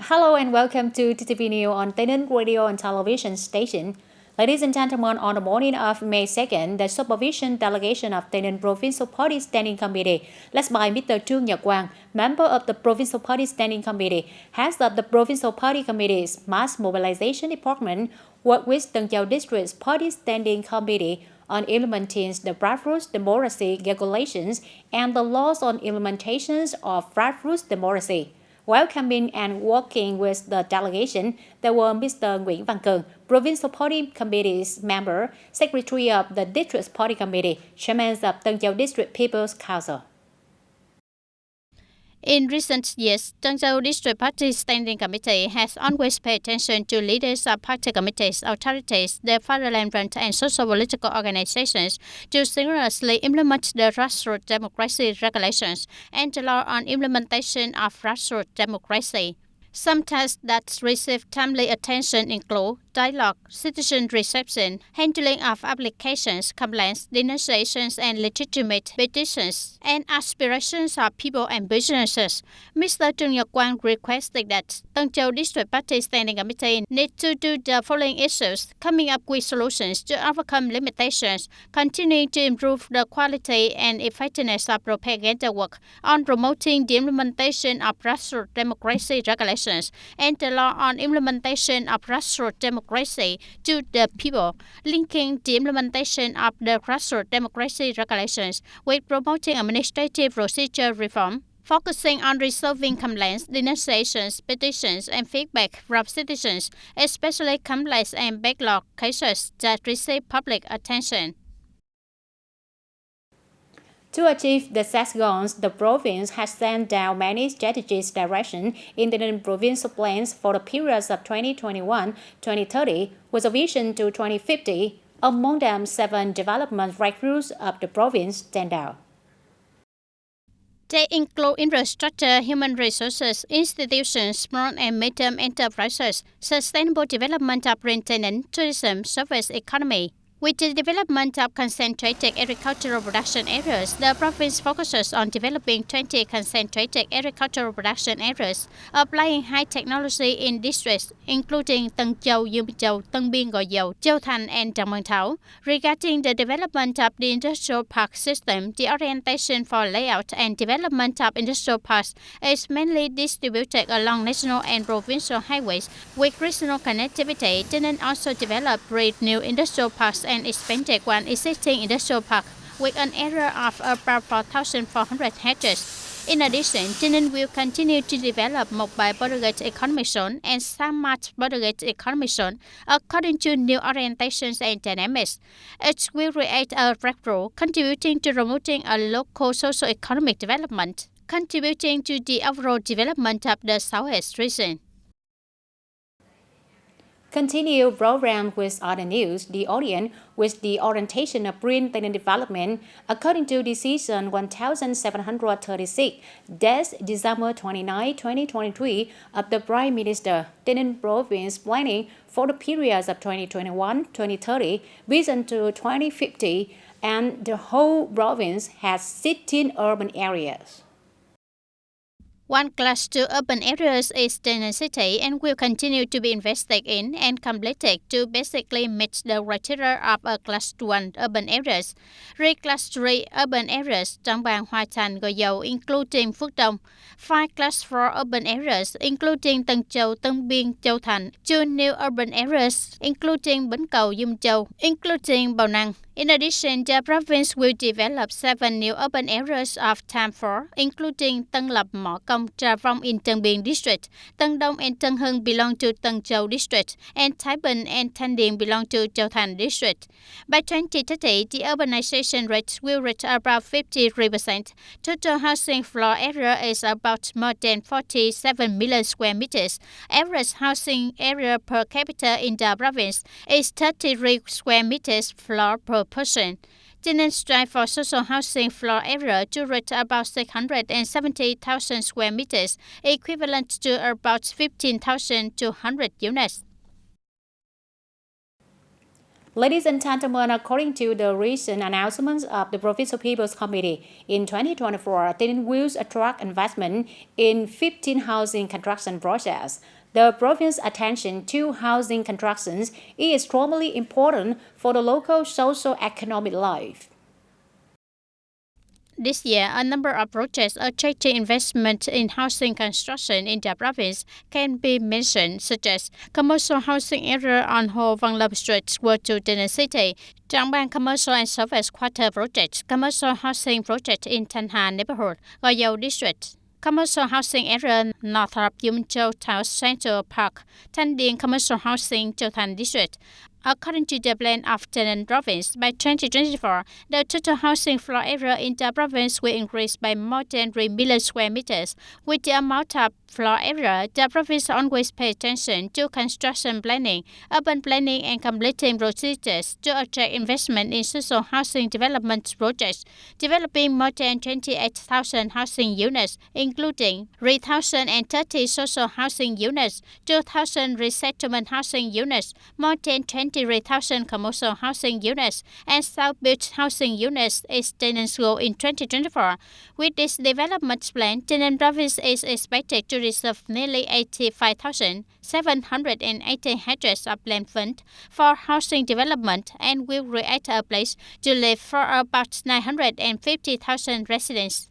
Hello and welcome to TTV News on TayNinhTV Radio and Television Station. Ladies and gentlemen, on the morning of May 2nd, the supervision delegation of TayNinh Provincial Party Standing Committee, led by Mr. Trương Nhật Quang, member of the Provincial Party Standing Committee, heads of the Provincial Party Committee's Mass Mobilization Department, worked with Tân Châu District's Party Standing Committee on implementing the grassroots democracy regulations and the laws on implementations of grassroots democracy. Welcoming and working with the delegation, there were Mr. Nguyễn Văn Cường, Provincial Party Committee's member, Secretary of the District Party Committee, Chairman of Tân Châu District People's Council. In recent years, Tân Châu District Party Standing Committee has always paid attention to leaders of party committees, authorities, the fatherland and social-political organizations to rigorously implement the grassroots democracy regulations and the law on implementation of grassroots democracy. Some tasks that receive timely attention include dialogue, citizen reception, handling of applications, complaints, denunciations, and legitimate petitions, and aspirations of people and businesses. Mr. Trương Nhật Quang requested that Tân Châu District Party Standing Committee need to do the following issues: coming up with solutions to overcome limitations, continuing to improve the quality and effectiveness of propaganda work on promoting the implementation of grassroots democracy regulations, and the law on implementation of grassroots democracy to the people, linking the implementation of the grassroots democracy regulations with promoting administrative procedure reform, focusing on resolving complaints, denunciations, petitions, and feedback from citizens, especially complex and backlog cases that receive public attention. To achieve the set goals, the province has sent down many strategic directions in the provincial plans for the periods of 2021-2030 with a vision to 2050. Among them, 7 development breakthroughs of the province stand out. They include infrastructure, human resources, institutions, small and medium enterprises, sustainable development of maintenance, tourism, service economy. With the development of concentrated agricultural production areas, the province focuses on developing 20 concentrated agricultural production areas, applying high technology in districts including Tân Châu, Dương Châu, Tân Biên, Gò Dầu, Châu Thành, and Trần Văn Thảo. Regarding the development of the industrial park system, the orientation for layout and development of industrial parks is mainly distributed along national and provincial highways. With regional connectivity, TayNinh also developed 3 new industrial parks and expanded one existing industrial park with an area of about 4,400 hectares. In addition, TayNinh will continue to develop mobile border-gate economic zone and smart border-gate economic zone according to new orientations and dynamics. It will create a breakthrough, contributing to promoting a local socio-economic development, contributing to the overall development of the Southeast region. Continue program with other news, the audience with the orientation of green TayNinh development according to Decision 1736, dated December 29, 2023 of the Prime Minister, TayNinh Province planning for the periods of 2021-2030, vision to 2050, and the whole province has 16 urban areas. One Class 2 urban areas is TayNinh City and will continue to be invested in and completed to basically meet the criteria of a Class 1 urban areas. Class 3 urban areas, Trảng Bàng, Hoa Thành, Gò Dầu, including Phước Đông. 5 Class 4 urban areas, including Tân Châu, Tân Biên, Châu Thành. 2 new urban areas, including Bến Cầu, Dương Châu, including Bào Năng. In addition, the province will develop 7 new urban areas of Time 4, including Tân Lập, Mỏ Công, Trà Vong in Tân Biên District, Tân Đông and Tân Hưng belong to Tân Châu District, and Thái Bình and Thanh Điền belong to Châu Thành District. By 2030, the urbanization rate will reach about 53%. Total housing floor area is about more than 47 million square meters. Average housing area per capita in the province is 33 square meters floor per person. TayNinh strive for social housing floor area to reach about 670,000 square meters, equivalent to about 15,200 units. Ladies and gentlemen, according to the recent announcements of the Provincial People's Committee, in 2024, TayNinhTV will attract investment in 15 housing construction projects. The province's attention to housing constructions is extremely important for the local socio-economic life. This year, a number of projects attracting investment in housing construction in the province can be mentioned, such as commercial housing area on Ho Van Lam Street, to Taynin City, Trang Bang Commercial and Service Quarter Project, commercial housing project in Thanh Hà neighborhood, Gò Dầu District, commercial housing area north of Yum Châu Town Central Park, Thanh Điền Commercial Housing Châu Thành District. According to the plan of Taynin province, by 2024, the total housing floor area in the province will increase by more than 3 million square meters. With the amount of floor area, the province always pays attention to construction planning, urban planning, and completing procedures to attract investment in social housing development projects, developing more than 28,000 housing units, including 3,030 social housing units, 2,000 resettlement housing units, more than 23,000 commercial housing units, and self-built housing units is Taynin's goal in 2024. With this development plan, Taynin province is expected to receive nearly 85,780 hectares of land fund for housing development and will create a place to live for about 950,000 residents.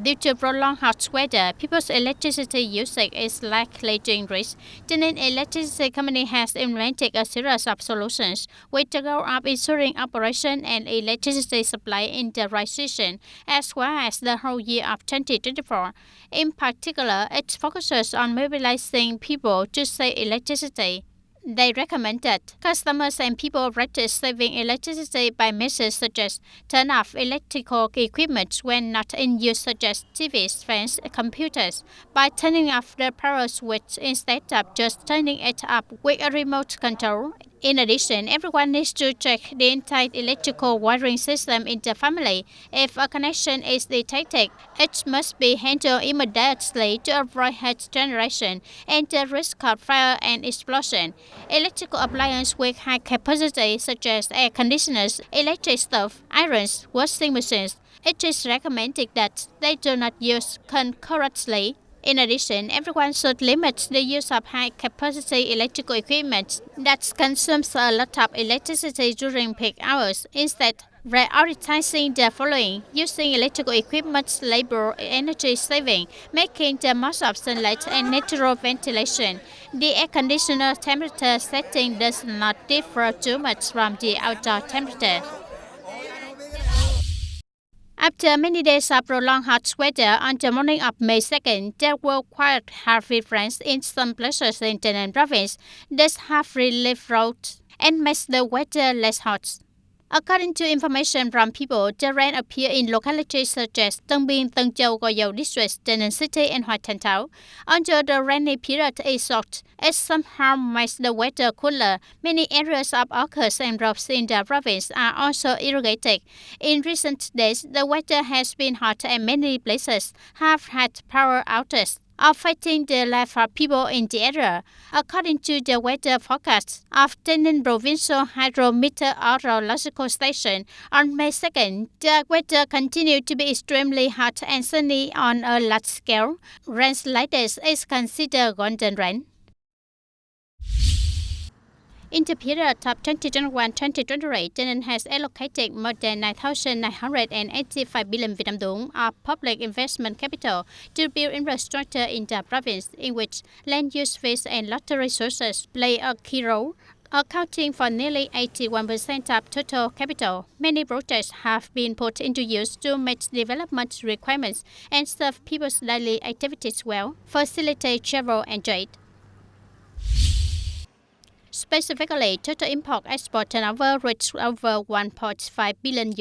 Due to prolonged hot weather, people's electricity usage is likely to increase. TayNin Electricity Company has implemented a series of solutions with the goal of ensuring operation and electricity supply in the right season, as well as the whole year of 2024. In particular, it focuses on mobilizing people to save electricity. They recommend that customers and people practice saving electricity by measures such as turn off electrical equipment when not in use, such as TVs, fans, computers, by turning off the power switch instead of just turning it up with a remote control. In addition, everyone needs to check the entire electrical wiring system in the family. If a connection is detected, it must be handled immediately to avoid heat generation and the risk of fire and explosion. Electrical appliances with high capacity, such as air conditioners, electric stove, irons, washing machines, it is recommended that they do not use concurrently. In addition, everyone should limit the use of high-capacity electrical equipment that consumes a lot of electricity during peak hours. Instead, prioritizing the following: using electrical equipment, labor, energy saving, making the most of sunlight and natural ventilation. The air conditioner temperature setting does not differ too much from the outdoor temperature. After many days of prolonged hot weather, on the morning of May 2nd, there were quite heavy rains in some places in Taynin province. This have relieved roads and makes the weather less hot. According to information from people, the rain appeared in localities such as Tân Biên, Tân Châu, Gò Dầu District, Taynin City, and Hoa Thanh Thao. Although the rainy period is short, it somehow makes the weather cooler. Many areas of orchards and roads in the province are also irrigated. In recent days, the weather has been hot and many places have had power outages, affecting the life of people in the area. According to the weather forecast of TayNin Provincial Hydrometeorological Station, on May 2nd, the weather continued to be extremely hot and sunny on a large scale. Rains like this is considered golden rain. In the period of 2021-2023, TayNin has allocated more than 9,985 billion Vietnam dong of public investment capital to build infrastructure in the province, in which land use fees and lottery resources play a key role, accounting for nearly 81% of total capital. Many projects have been put into use to meet development requirements and serve people's daily activities well, facilitate travel and trade. Specifically, total import-export turnover reached over $1.5 billion,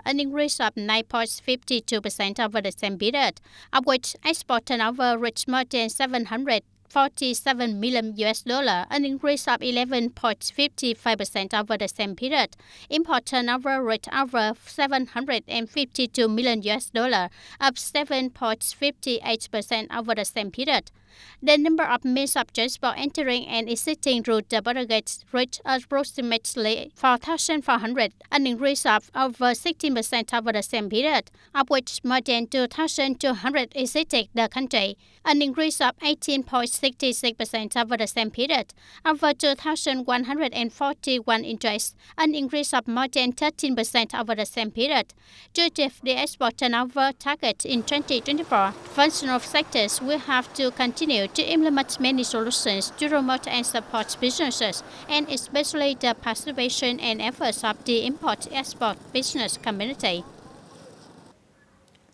an increase of 9.52% over the same period, of which export turnover reached more than $747 million, an increase of 11.55% over the same period. Import turnover reached over $752 million, up 7.58% over the same period. The number of means of transport entering and exiting through the border gates reached approximately 4,400, an increase of over 16% over the same period, of which more than 2,200 exited the country, an increase of 18.66% over the same period, over 2,141 entries, an increase of more than 13% over the same period. To achieve the export turnover target in 2024, functional sectors will have to continue to implement many solutions to promote and support businesses, and especially the participation and efforts of the import-export business community.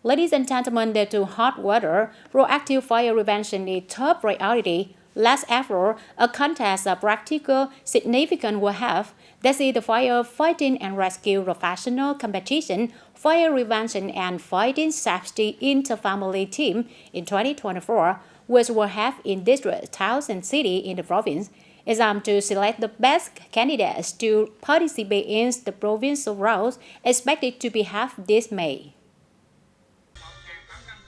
Ladies and gentlemen, due to hot weather, proactive fire prevention is top priority. Last April, a contest of practical significance will have. That is the fire fighting and rescue professional competition, fire prevention and fighting safety inter-family team in 2024, which will have in districts, towns, and cities in the province. Exam to select the best candidates to participate in the provincial rounds expected to be held this May.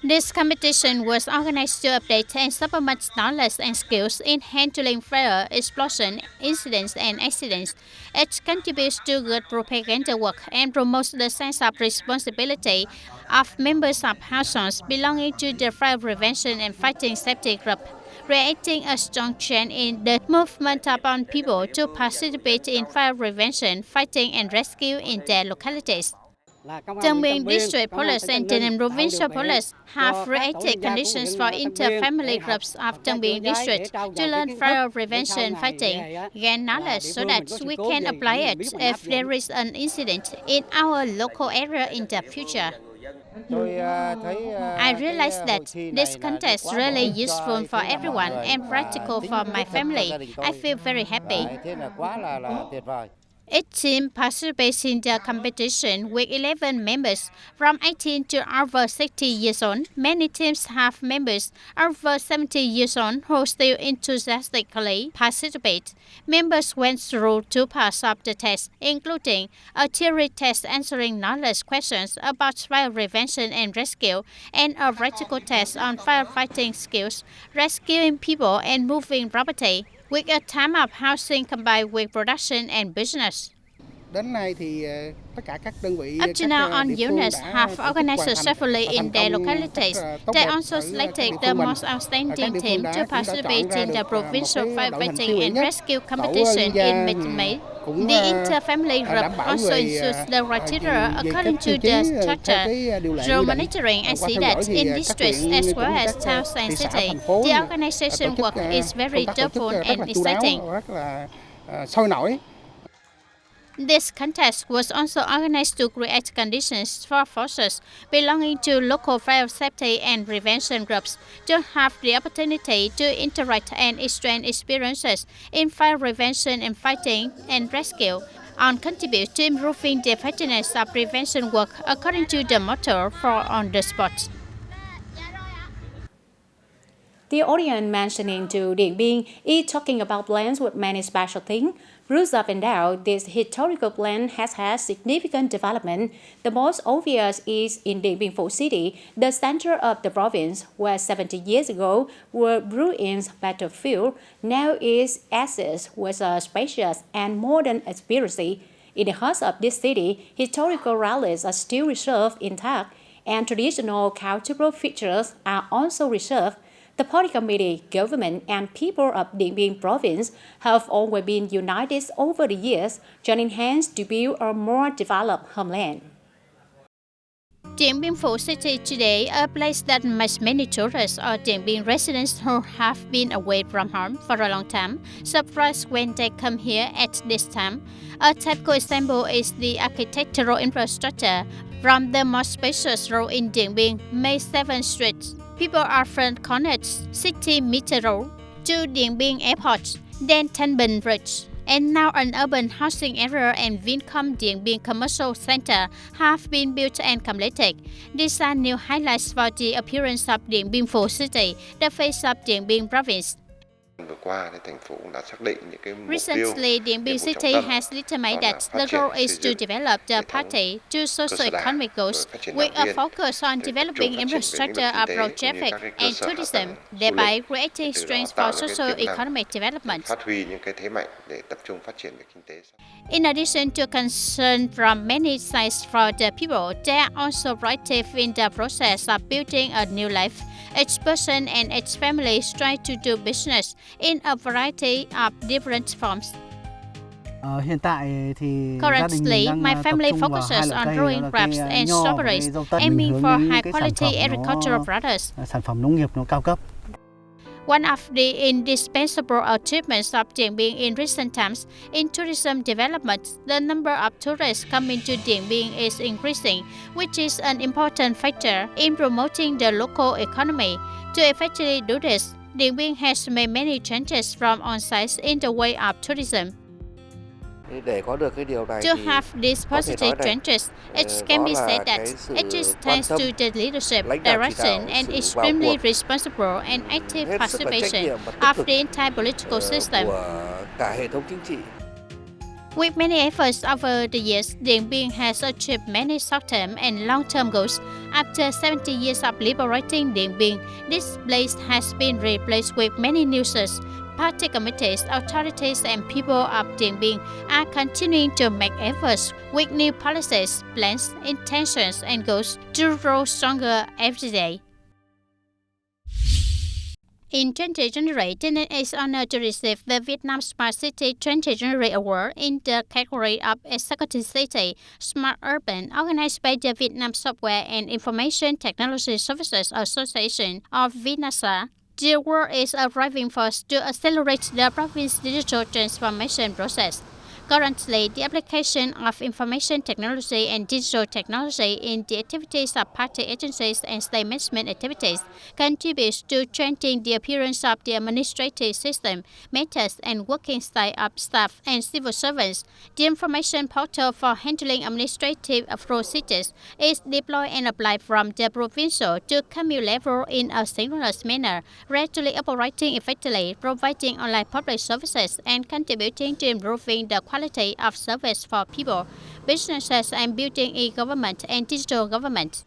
This competition was organized to update and supplement knowledge and skills in handling fire, explosion, incidents, and accidents. It contributes to good propaganda work and promotes the sense of responsibility of members of households belonging to the fire prevention and fighting safety group, creating a strong chain in the movement upon people to participate in fire prevention, fighting, and rescue in their localities. TayNinhTV District Police and TayNinhTV Provincial Police have created conditions for inter-family groups of TayNinhTV District to learn fire prevention fighting, gain knowledge so that we can apply it if there is an incident in our local area in the future. I realized that this contest is really useful for everyone and practical for my family. I feel very happy. Each team participates in the competition with 11 members from 18 to over 60 years old. Many teams have members over 70 years old who still enthusiastically participate. Members went through 2 parts of the test, including a theory test answering knowledge questions about fire prevention and rescue, and a practical test on firefighting skills, rescuing people and moving property, with a time of housing combined with production and business. Up to now, all units have organized successfully in their localities. They also selected the most outstanding team to participate in the provincial firefighting and rescue competition in mid-May. The inter-family group also ensures the criteria according to the structure. Through monitoring accidents in districts as well as towns and cities, the organization work is very thoughtful and exciting. This contest was also organized to create conditions for forces belonging to local fire safety and prevention groups to have the opportunity to interact and exchange experiences in fire prevention and fighting and rescue, and contribute to improving the effectiveness of prevention work according to the motto for on the spot. The audience mentioning to Điện Biên is talking about plans with many special things. Roots up and down, this historical plan has had significant development. The most obvious is in Điện Biên Phủ City, the center of the province, where 70 years ago were ruins battlefield, now is access with a spacious and modern experience. In the heart of this city, historical relics are still reserved intact, and traditional cultural features are also reserved. The party committee, government, and people of Điện Biên province have always been united over the years, joining hands to build a more developed homeland. Điện Biên Phủ City today, a place that makes many tourists or Điện Biên residents who have been away from home for a long time surprised when they come here at this time. A typical example is the architectural infrastructure. From the most spacious road in Điện Biên, May 7th Street, people often connect City Meter Road to Điện Biên Airport, then Thanh Bình Bridge, and now an urban housing area and Vincom Điện Biên Commercial Center have been built and completed. These are new highlights for the appearance of Điện Biên Phủ City, the face of Điện Biên province. Vừa qua thì thành phố cũng đã xác định những cái mục tiêu, Recently, Điện Biên City has determined that the goal is to develop the party to socio-economic goals with a focus on developing infrastructure of road traffic and tourism, thereby creating strength for socio-economic development. Phát huy những cái thế mạnh để tập trung phát triển về kinh tế. In addition to concern from many sides for the people, they are also proactive in the process of building a new life. Each person and each family strive to do business in a variety of different forms. Hiện tại thì Currently, my family focuses on growing grapes and strawberries, aiming for high-quality agricultural products. Sản phẩm nông nghiệp nó cao cấp. One of the indispensable achievements of Điện Biên in recent times in tourism development, the number of tourists coming to Điện Biên is increasing, which is an important factor in promoting the local economy. To effectively do this, Điện Biên has made many changes from on-site in the way of tourism. Để có được cái điều này To have these positive changes, it can be said that it is thanks to the leadership, direction, and extremely responsible and active participation of the entire political system. Cả hệ thống chính trị. With many efforts over the years, Điện Biên has achieved many short-term and long-term goals. After 70 years of liberating Điện Biên, this place has been replaced with many new uses. Party committees, authorities, and people of Điện Biên are continuing to make efforts with new policies, plans, intentions, and goals to grow stronger every day. In 2020, TayNin is honored to receive the Vietnam Smart City 2020 Award in the category of Executive City Smart Urban, organized by the Vietnam Software and Information Technology Services Association, or VINASA. The award is a driving force to accelerate the province's digital transformation process. Currently, the application of information technology and digital technology in the activities of party agencies and state management activities contributes to strengthening the appearance of the administrative system, methods, and working style of staff and civil servants. The information portal for handling administrative procedures is deployed and applied from the provincial to commune level in a synchronous manner, gradually operating effectively, providing online public services, and contributing to improving the quality of service for people, businesses, and building e-government and digital government.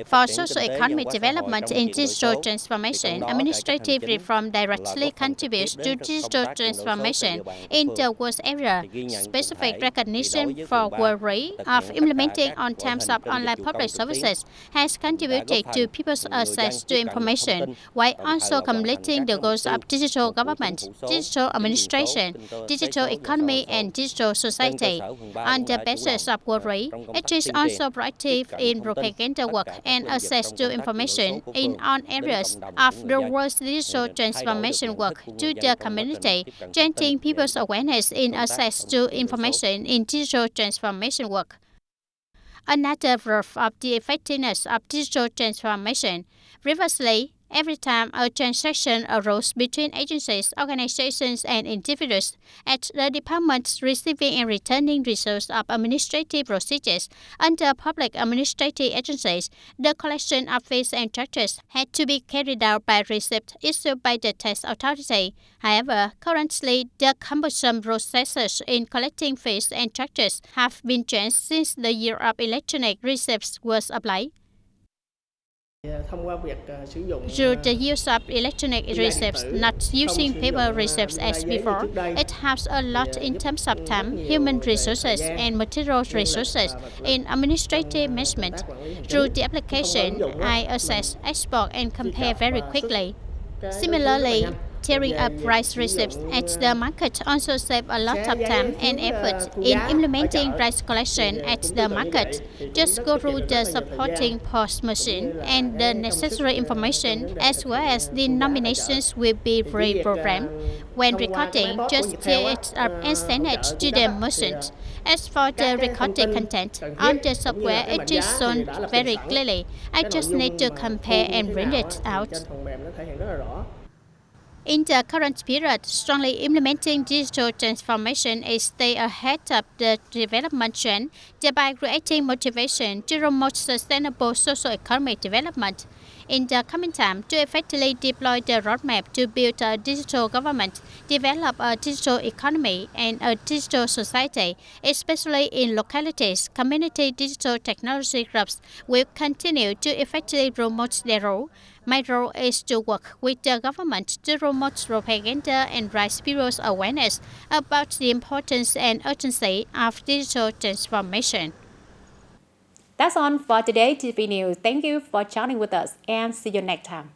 For socio-economic development in digital transformation, administrative reform directly contributes to digital transformation in the world area. Specific recognition for worry of implementing on terms of online public services has contributed to people's access to information, while also completing the goals of digital government, digital administration, digital economy, and digital society. On the basis of worry, it is also proactive in propaganda work and access to information in all areas of the world's digital transformation work to the community, changing people's awareness in access to information in digital transformation work. Another proof of the effectiveness of digital transformation. Previously, every time a transaction arose between agencies, organizations, and individuals at the departments receiving and returning results of administrative procedures under public administrative agencies, the collection of fees and charges had to be carried out by receipt issued by the tax authority. However, currently, the cumbersome processes in collecting fees and charges have been changed since the year of electronic receipts was applied. Through the use of electronic receipts, not using paper receipts as before, it helps a lot in terms of time, human resources, and material resources in administrative management. Through the application, I access, export, and compare very quickly. Similarly, tearing up price receipts at the market also save a lot of time and effort in implementing price collection at the market. Just go through the supporting POS machine and the necessary information as well as the nominations will be reprogrammed. When recording, just tear it up and send it to the merchant. As for the recorded content, on the software it is shown very clearly. I just need to compare and print it out. In the current period, strongly implementing digital transformation is stay ahead of the development trend, thereby creating motivation to promote sustainable socio-economic development. in the coming time to effectively deploy the roadmap to build a digital government, develop a digital economy and a digital society, especially in localities. Community digital technology groups will continue to effectively promote their role. My role is to work with the government to promote propaganda and raise people's awareness about the importance and urgency of digital transformation. That's all for today, TTV News. Thank you for chatting with us and see you next time.